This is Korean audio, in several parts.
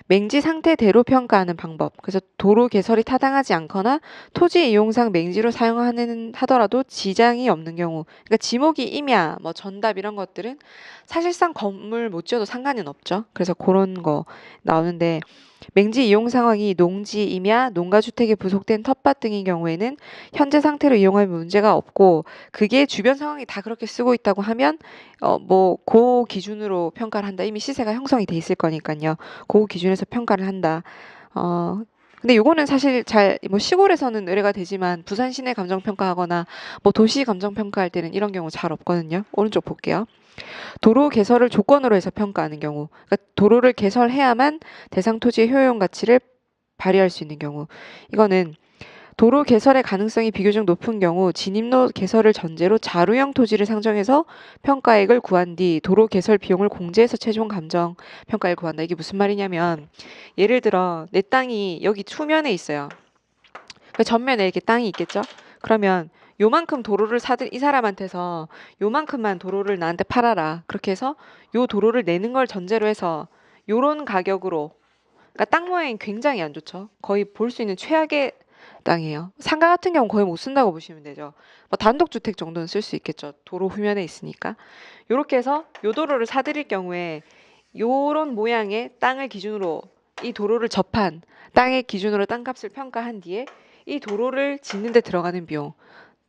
맹지 상태대로 평가하는 방법. 그래서 도로 개설이 타당하지 않거나 토지 이용상 맹지로 하더라도 지장이 없는 경우. 그러니까 지목이 임야, 뭐 전답 이런 것들은 사실상 건물 못 지어도 상관은 없죠. 그래서 그런 거 나오는데 맹지 이용 상황이 농지, 임야, 농가주택에 부속된 텃밭 등인 경우에는 현재 상태로 이용하면 문제가 없고 그게 주변 상황이 다 그렇게 쓰고 있다고 하면 그 기준으로 평가를 한다. 이미 시세가 형성이 돼 있을 거니까요. 그 기준에서 평가를 한다. 근데 요거는 사실 뭐 시골에서는 의뢰가 되지만 부산 시내 감정 평가하거나 뭐 도시 감정 평가할 때는 이런 경우 잘 없거든요. 오른쪽 볼게요. 도로 개설을 조건으로 해서 평가하는 경우, 그러니까 도로를 개설해야만 대상 토지의 효용 가치를 발휘할 수 있는 경우, 이거는 도로 개설의 가능성이 비교적 높은 경우 진입로 개설을 전제로 자루형 토지를 상정해서 평가액을 구한 뒤 도로 개설 비용을 공제해서 최종 감정 평가액을 구한다. 이게 무슨 말이냐면 예를 들어 내 땅이 여기 추면에 있어요. 그 전면에 이렇게 땅이 있겠죠. 그러면 요만큼 도로를 이 사람한테서 요만큼만 도로를 나한테 팔아라. 그렇게 해서 요 도로를 내는 걸 전제로 해서 요런 가격으로, 그러니까 땅 모양이 굉장히 안 좋죠. 거의 볼 수 있는 최악의 땅이에요. 상가 같은 경우 거의 못 쓴다고 보시면 되죠. 뭐 단독주택 정도는 쓸 수 있겠죠. 도로 후면에 있으니까. 요렇게 해서 요 도로를 사들일 경우에 요런 모양의 땅을 기준으로 이 도로를 접한 땅의 기준으로 땅값을 평가한 뒤에 이 도로를 짓는 데 들어가는 비용,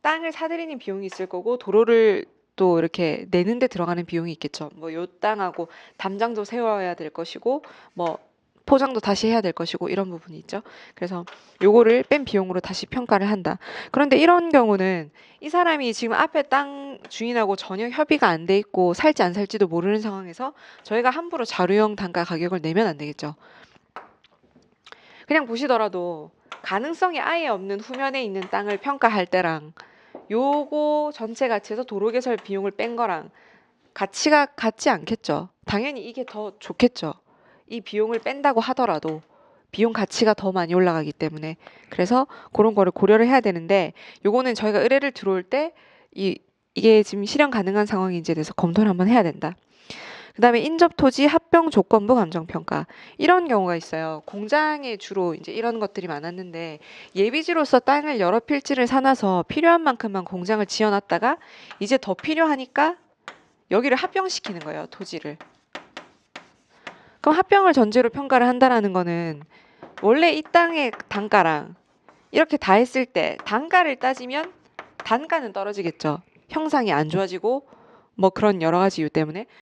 땅을 사들이는 비용이 있을 거고 도로를 또 이렇게 내는 데 들어가는 비용이 있겠죠. 뭐 요 땅하고 담장도 세워야 될 것이고 뭐 포장도 다시 해야 될 것이고 이런 부분이 있죠. 그래서 요거를 뺀 비용으로 다시 평가를 한다. 그런데 이런 경우는 이 사람이 지금 앞에 땅 주인하고 전혀 협의가 안 돼 있고 살지 안 살지도 모르는 상황에서 저희가 함부로 자료형 단가 가격을 내면 안 되겠죠. 그냥 보시더라도 가능성이 아예 없는 후면에 있는 땅을 평가할 때랑 요거 전체 가치에서 도로 개설 비용을 뺀 거랑 가치가 같지 않겠죠. 당연히 이게 더 좋겠죠. 이 비용을 뺀다고 하더라도 비용 가치가 더 많이 올라가기 때문에. 그래서 그런 거를 고려를 해야 되는데 요거는 저희가 의뢰를 들어올 때 이게 지금 실현 가능한 상황인지에 대해서 검토를 한번 해야 된다. 그 다음에 인접토지 합병 조건부 감정평가. 이런 경우가 있어요. 공장에 주로 이제 이런 것들이 많았는데 예비지로서 땅을 여러 필지를 사놔서 필요한 만큼만 공장을 지어놨다가 이제 더 필요하니까 여기를 합병시키는 거예요. 토지를. 그럼 합병을 전제로 평가를 한다라는 거는 원래 이 땅의 단가랑 이렇게 다 했을 때 단가를 따지면 단가는 떨어지겠죠. 형상이 안 좋아지고 뭐 그런 여러 가지 이유 때문에.